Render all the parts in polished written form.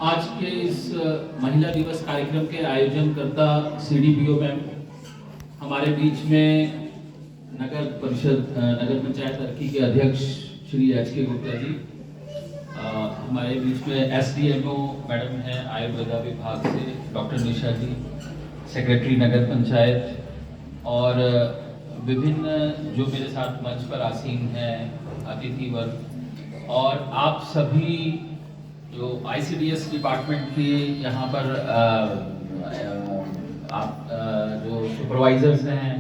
आज के इस महिला दिवस कार्यक्रम के आयोजनकर्ता CDPO मैम, हमारे बीच में नगर परिषद नगर पंचायत अर्की के अध्यक्ष श्री HK गुप्ता जी, हमारे बीच में SDMO मैडम हैं आयुर्वेदा विभाग से डॉक्टर निशा जी, सेक्रेटरी नगर पंचायत, और विभिन्न जो मेरे साथ मंच पर आसीन हैं अतिथि वर्ग, और आप सभी जो ICDS डिपार्टमेंट के यहाँ पर आप जो सुपरवाइजर्स हैं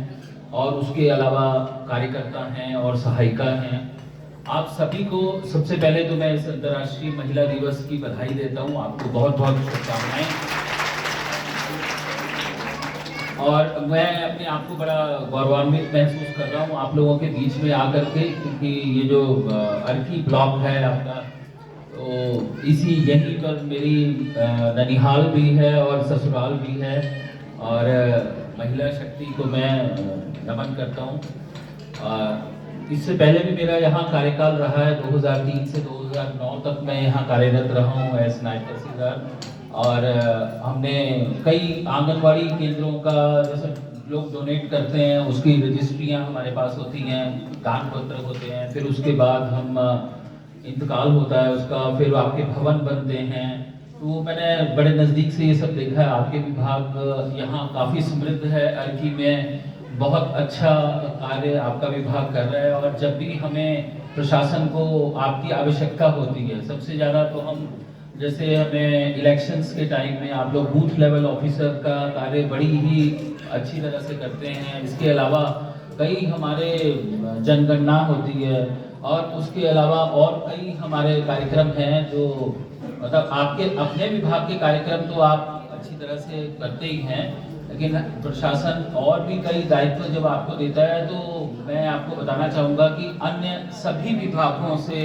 और उसके अलावा कार्यकर्ता हैं और सहायिका हैं, आप सभी को सबसे पहले तो मैं इस अंतर्राष्ट्रीय महिला दिवस की बधाई देता हूँ। आपको बहुत बहुत शुभकामनाएं। और मैं अपने आप को बड़ा गौरवान्वित महसूस कर रहा हूँ आप लोगों के बीच में आकर के, क्योंकि ये जो अर्की ब्लॉक है आपका, तो इसी यहीं पर मेरी ननिहाल भी है और ससुराल भी है, और महिला शक्ति को मैं नमन करता हूँ। इससे पहले भी मेरा यहाँ कार्यकाल रहा है, 2003 से 2009 तक मैं यहाँ कार्यरत रहा हूँ एज नायब तहसीलदार, और हमने कई आंगनवाड़ी केंद्रों का, जैसे लोग डोनेट करते हैं उसकी रजिस्ट्रियाँ हमारे पास होती हैं, दान पत्र होते हैं, फिर उसके बाद हम इंतकाल होता है उसका, फिर आपके भवन बनते हैं, तो मैंने बड़े नज़दीक से ये सब देखा है। आपके विभाग यहाँ काफ़ी समृद्ध है, अर्की में बहुत अच्छा कार्य आपका विभाग कर रहा है, और जब भी हमें प्रशासन को आपकी आवश्यकता होती है, सबसे ज़्यादा तो हम, जैसे हमें इलेक्शंस के टाइम में आप लोग बूथ लेवल ऑफिसर का कार्य बड़ी ही अच्छी तरह से करते हैं। इसके अलावा कई हमारे जनगणना होती है, और उसके अलावा और कई हमारे कार्यक्रम हैं जो मतलब आपके अपने विभाग के कार्यक्रम तो आप अच्छी तरह से करते ही हैं, लेकिन प्रशासन और भी कई दायित्व जब आपको देता है, तो मैं आपको बताना चाहूँगा कि अन्य सभी विभागों से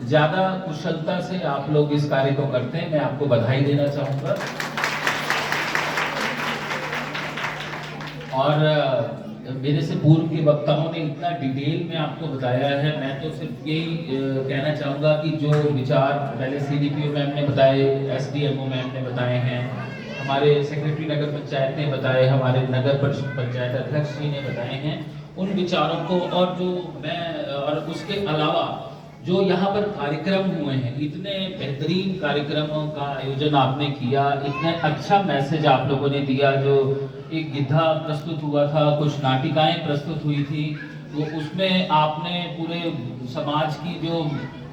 ज़्यादा कुशलता से आप लोग इस कार्य को करते हैं। मैं आपको बधाई देना चाहूँगा। और मेरे से पूर्व के वक्ताओं ने इतना डिटेल में आपको बताया है, मैं तो सिर्फ यही कहना चाहूँगा कि जो विचार पहले CDPO मैम ने बताए, SDMO मैम ने बताए हैं, हमारे सेक्रेटरी नगर पंचायत ने बताए, हमारे नगर पंचायत अध्यक्ष जी ने बताए हैं, उन विचारों को, और जो मैं, और उसके अलावा जो यहाँ पर कार्यक्रम हुए हैं, इतने बेहतरीन कार्यक्रमों का आयोजन आपने किया, इतने अच्छा मैसेज आप लोगों ने दिया, जो एक गिद्धा प्रस्तुत हुआ था, कुछ नाटिकाएं प्रस्तुत हुई थी, तो उसमें आपने पूरे समाज की जो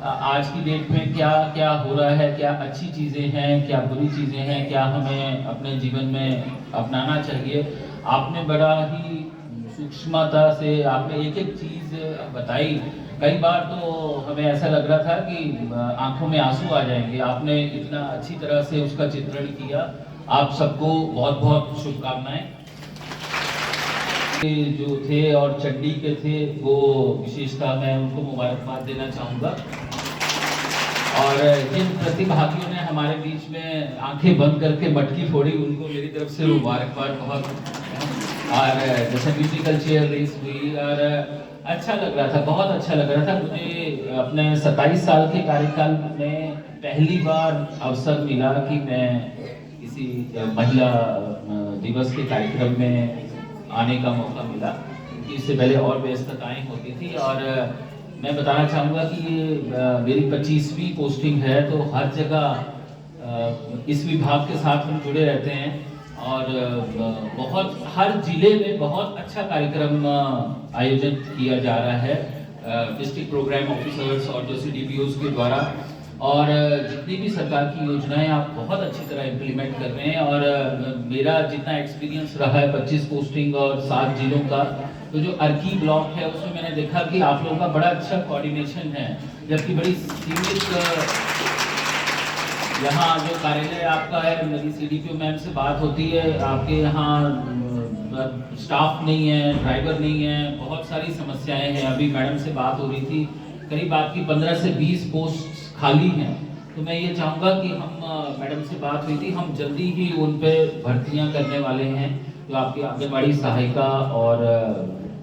आज की डेट में क्या क्या हो रहा है, क्या अच्छी चीज़ें हैं, क्या बुरी चीज़ें हैं, क्या हमें अपने जीवन में अपनाना चाहिए, आपने बड़ा ही सूक्ष्मता से आपने एक एक चीज़ बताई। कई बार तो हमें ऐसा लग रहा था कि आंखों में आंसू आ जाएंगे, आपने इतना अच्छी तरह से उसका चित्रण किया। आप सबको बहुत बहुत शुभकामनाएं। जो थे और चंडी के थे, वो विशेषता मैं उनको मुबारकबाद देना चाहूँगा, और जिन प्रतिभागियों ने हमारे बीच में आंखें बंद करके मटकी फोड़ी, उनको मेरी तरफ से मुबारकबाद बहुत। और जैसे म्यूजिकल चेयर रेस हुई, और अच्छा लग रहा था, बहुत अच्छा लग रहा था। मुझे अपने 27 साल के कार्यकाल में पहली बार अवसर मिला कि मैं किसी महिला दिवस के कार्यक्रम में आने का मौका मिला। इससे पहले और व्यस्तताएं होती थी, और मैं बताना चाहूँगा कि ये मेरी 25वीं पोस्टिंग है, तो हर जगह इस विभाग के साथ हम जुड़े रहते हैं, और बहुत हर जिले में बहुत अच्छा कार्यक्रम आयोजन किया जा रहा है डिस्ट्रिक्ट प्रोग्राम ऑफिसर्स और जो CDPOs के द्वारा, और जितनी भी सरकार की योजनाएं आप बहुत अच्छी तरह इम्प्लीमेंट कर रहे हैं। और मेरा जितना एक्सपीरियंस रहा है 25 पोस्टिंग और 7 जिलों का, तो जो अर्की ब्लॉक है उसमें मैंने देखा कि आप लोगों का बड़ा अच्छा कोऑर्डिनेशन है, जबकि बड़ी सीमित यहाँ जो कार्यालय आपका है, मेरी CDPO मैम से बात होती है, आपके यहाँ स्टाफ नहीं है, ड्राइवर नहीं है, बहुत सारी समस्याएं हैं। अभी मैडम से बात हो रही थी, करीब आपकी 15 से 20 पोस्ट खाली हैं, तो मैं ये चाहूँगा कि हम, मैडम से बात हुई थी, हम जल्दी ही उन पे भर्तियाँ करने वाले हैं। तो आपकी आंगनबाड़ी सहायिका और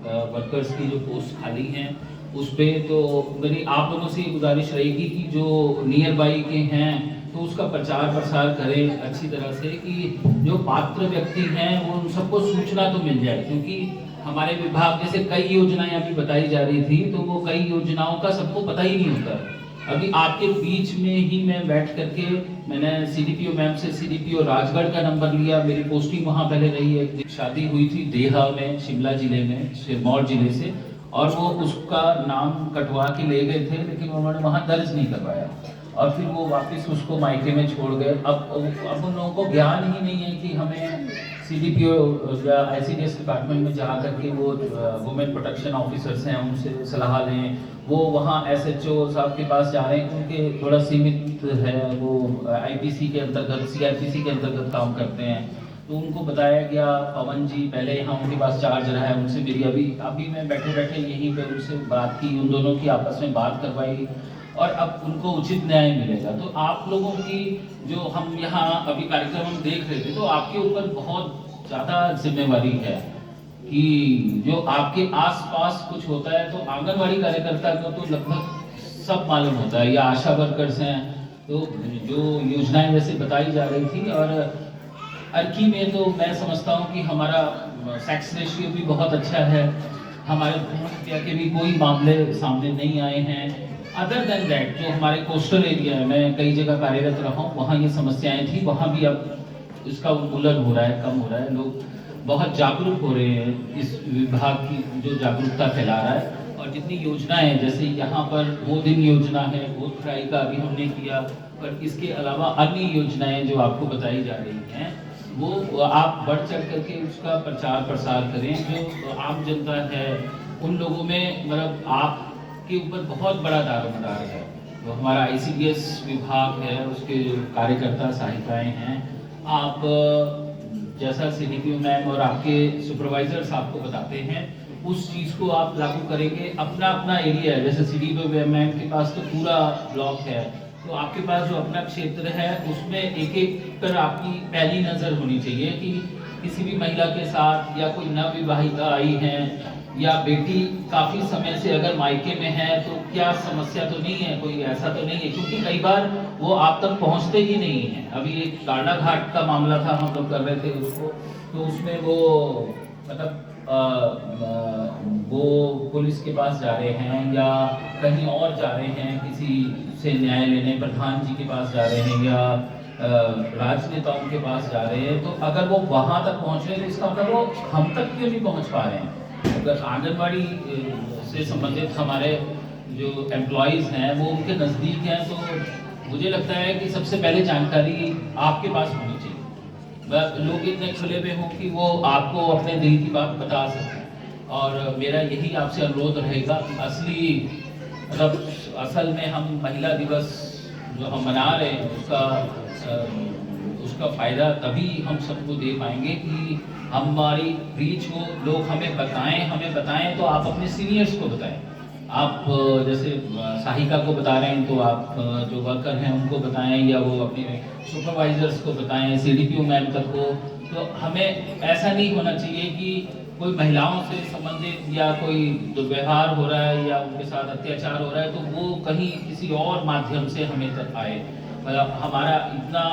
वर्कर्स की जो पोस्ट खाली हैं, उस पे। तो मेरी आप लोगों से गुजारिश रहेगी कि जो नियर बाई के हैं तो उसका प्रचार प्रसार करें अच्छी तरह से, कि जो पात्र व्यक्ति हैं वो उन सबको सूचना तो मिल जाए, क्योंकि हमारे विभाग जैसे कई योजनाएं अभी बताई जा रही थी तो वो कई योजनाओं का सबको पता ही नहीं होता। अभी आपके बीच में ही मैं बैठ करके मैंने सीडीपीओ मैम से सीडीपीओ राजगढ़ का नंबर लिया। मेरी पोस्टिंग वहाँ पहले रही है, एक शादी हुई थी देहा में, शिमला जिले में, सिरमौर जिले से, और वो उसका नाम कटवा के ले गए थे लेकिन उन्होंने वहाँ दर्ज नहीं करवाया और फिर वो वापस उसको मायके में छोड़ गए। अब उन लोगों को ज्ञान ही नहीं है कि हमें सीडीपीओ या आईसीडीएस डिपार्टमेंट में जा करके वो वुमेन प्रोटेक्शन ऑफिसर्स हैं उनसे सलाह लें। वो वहाँ एसएचओ साहब के पास जा रहे हैं, उनके थोड़ा सीमित है, वो आईपीसी के अंतर्गत सीआरपीसी के अंतर्गत काम करते हैं। तो उनको बताया गया, पवन जी पहले यहाँ उनके पास चार्ज रहा है, उनसे मेरी अभी मैं बैठे बैठे यहीं पे उनसे बात की, उन दोनों की आपस में बात करवाई और अब उनको उचित न्याय मिलेगा। तो आप लोगों की जो हम यहाँ अभी कार्यक्रम हम देख रहे थे तो आपके ऊपर बहुत ज़्यादा जिम्मेवारी है कि जो आपके आसपास कुछ होता है तो आंगनवाड़ी कार्यकर्ता को तो लगभग सब मालूम होता है, या आशा वर्कर्स हैं। तो जो योजनाएं जैसे बताई जा रही थी, और अर्की में तो मैं समझता हूँ कि हमारा सेक्स रेशियो भी बहुत अच्छा है, हमारे भ्रूण हत्या के भी कोई मामले सामने नहीं आए हैं। अदर देन दैट जो हमारे कोस्टल एरिया है, मैं कई जगह कार्यरत रहा हूँ, वहाँ ये समस्याएं थी, वहाँ भी अब इसका उन्मूलन हो रहा है, कम हो रहा है, लोग बहुत जागरूक हो रहे हैं, इस विभाग की जो जागरूकता फैला रहा है। और जितनी योजनाएं जैसे यहाँ पर वो दिन योजना है, गोद फ्राई का अभी हमने किया, पर इसके अलावा अन्य योजनाएं जो आपको बताई जा रही हैं वो आप बढ़ चढ़ करके उसका प्रचार प्रसार करें। जो आम जनता है उन लोगों में मतलब आपके ऊपर बहुत बड़ा दारोमदार है। जो हमारा आईसीडीएस विभाग है उसके जो कार्यकर्ता सहायिकाएं हैं, आप जैसा सीडीपीओ मैम और आपके सुपरवाइजर्स आपको बताते हैं उस चीज़ को आप लागू करेंगे। अपना अपना एरिया है, जैसे सीडीपीओ मैम के पास तो पूरा ब्लॉक है, तो आपके पास जो अपना क्षेत्र है उसमें एक एक पर आपकी पहली नज़र होनी चाहिए कि किसी भी महिला के साथ, या कोई नवविवाहिता आई है या बेटी काफ़ी समय से अगर मायके में है तो क्या समस्या तो नहीं है, कोई ऐसा तो नहीं है, क्योंकि कई बार वो आप तक पहुंचते ही नहीं है। अभी एक कांडा घाट का मामला था, हम लोग कर रहे थे उसको, तो उसमें वो मतलब वो पुलिस के पास जा रहे हैं या कहीं और जा रहे हैं, किसी से न्याय लेने प्रधान जी के पास जा रहे हैं या राजनेताओं के पास जा रहे हैं, तो अगर वो वहां तक पहुंच रहे हैं तो इसका मतलब वो हम तक क्यों नहीं पहुंच पा रहे हैं। अगर आंगनबाड़ी से संबंधित हमारे जो एम्प्लॉयज़ हैं वो उनके नज़दीक हैं, तो मुझे लगता है कि सबसे पहले जानकारी आपके पास होनी चाहिए। लोग इतने खुले में हों कि वो आपको अपने दिल की बात बता सकें। और मेरा यही आपसे अनुरोध रहेगा, असली मतलब असल में हम महिला दिवस जो हम मना रहे हैं उसका फ़ायदा तभी हम सबको दे पाएंगे कि हमारी रीच हो, लोग हमें बताएं तो आप अपने सीनियर्स को बताएं। आप जैसे सहायिका को बता रहे हैं तो आप जो वर्कर हैं उनको बताएं, या वो अपने सुपरवाइजर्स को बताएं, सीडीपीओ मैम तक हो। तो हमें ऐसा नहीं होना चाहिए कि कोई महिलाओं से संबंधित या कोई दुर्व्यवहार हो रहा है या उनके साथ अत्याचार हो रहा है तो वो कहीं किसी और माध्यम से हमें तक आए। मतलब हमारा इतना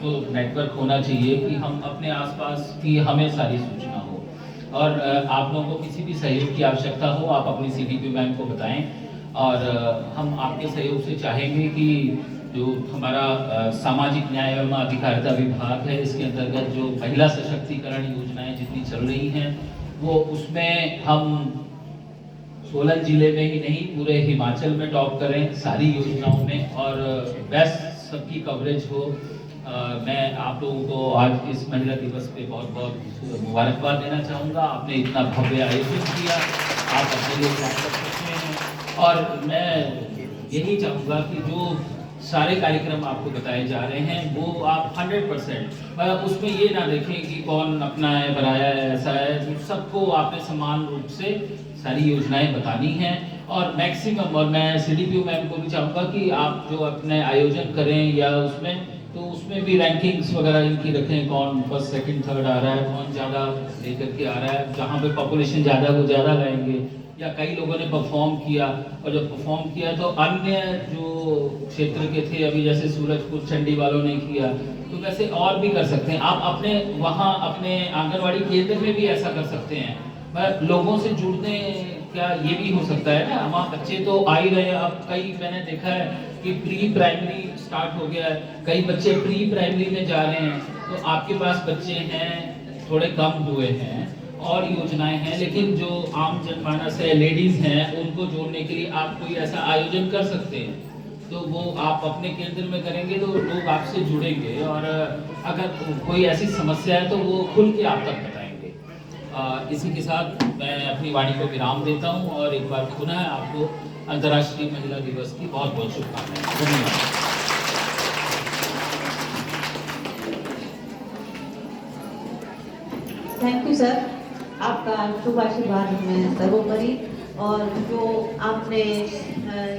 तो नेटवर्क होना चाहिए कि हम अपने आसपास की हमें सारी सूचना हो। और आप लोगों को किसी भी सहयोग की आवश्यकता हो आप अपनी सीडीपीओ मैम को बताएं, और हम आपके सहयोग से चाहेंगे कि जो हमारा सामाजिक न्याय एवं अधिकारिता विभाग है इसके अंतर्गत जो महिला सशक्तिकरण योजनाएं जितनी चल रही हैं वो उसमें हम सोलन जिले में ही नहीं पूरे हिमाचल में टॉप करें सारी योजनाओं में, और बेस्ट सबकी कवरेज हो। मैं आप लोगों को आज इस महिला दिवस पे बहुत बहुत मुबारकबाद देना चाहूँगा। आपने इतना भव्य आयोजन किया, आप अपने लिए काम कर सकते हैं। और मैं यही चाहूँगा कि जो सारे कार्यक्रम आपको बताए जा रहे हैं वो आप 100% उसमें ये ना देखें कि कौन अपना है बनाया है ऐसा है, सबको आपने समान रूप से सारी योजनाएं बतानी हैं। और मैक्सिमम, और मैं सीडीपीओ मैम को भी चाहूँगा कि आप जो अपने आयोजन करें या उसमें तो उसमें भी रैंकिंग्स वगैरह इनकी रखें, कौन फर्स्ट सेकंड थर्ड आ रहा है, कौन ज़्यादा लेकर के आ रहा है, जहाँ पे पॉपुलेशन ज़्यादा वो ज़्यादा लाएंगे, या कई लोगों ने परफॉर्म किया, और जब परफॉर्म किया तो अन्य जो क्षेत्र के थे, अभी जैसे सूरजपुर चंडी वालों ने किया, तो वैसे और भी कर सकते हैं। आप अपने वहाँ अपने आंगनवाड़ी केंद्र में भी ऐसा कर सकते हैं। लोगों से जुड़ने क्या ये भी हो सकता है ना, हमारे बच्चे तो आ ही रहे हैं। अब कई मैंने देखा है कि प्री प्राइमरी स्टार्ट हो गया है, कई बच्चे प्री प्राइमरी में जा रहे हैं। तो आपके पास बच्चे हैं, थोड़े कम हुए हैं और योजनाएं हैं, लेकिन जो आम जनमानस है, लेडीज हैं, उनको जोड़ने के लिए आप कोई ऐसा आयोजन कर सकते हैं। तो वो आप अपने केंद्र में करेंगे तो लोग आपसे जुड़ेंगे, और अगर कोई ऐसी समस्या है तो वो खुल के आप तक बताएंगे। इसी के साथ मैं अपनी वाणी को विराम देता हूँ, और एक बार पुनः आपको अंतर्राष्ट्रीय महिला दिवस की बहुत बहुत शुभकामनाएं। धन्यवाद। थैंक यू सर, आपका शुभ आशीर्वाद हमें सर्वोपरि। और जो आपने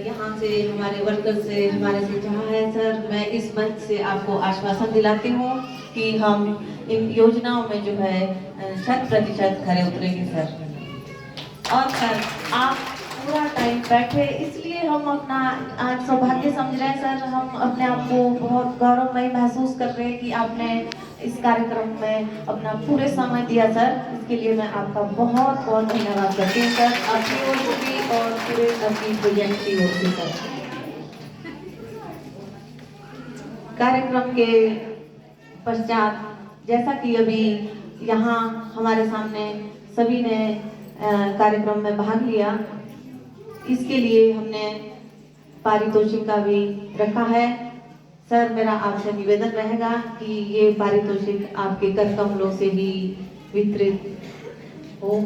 यहाँ से हमारे वर्कर से हमारे से चाहा है सर, मैं इस मंच से आपको आश्वासन दिलाती हूँ कि हम इन योजनाओं में जो है 100% खरे उतरेंगे सर। और सर आप पूरा टाइम बैठे, इसलिए हम अपना आज सौभाग्य समझ रहे हैं सर, हम अपने आप को बहुत गौरवमयी महसूस कर रहे हैं कि आपने इस कार्यक्रम में अपना पूरे समय दिया सर। इसके लिए मैं आपका बहुत बहुत धन्यवाद करती हूँ सर, आपकी ओर से भी और पूरे अपनी प्रोजेक्ट की ओर से सर। कार्यक्रम के पश्चात जैसा कि अभी यहाँ हमारे सामने सभी ने कार्यक्रम में भाग लिया, इसके लिए हमने पारितोषिक का भी रखा है। सर मेरा आपसे निवेदन रहेगा कि ये पारितोषिक आपके कर कमलों से ही वितरित हो।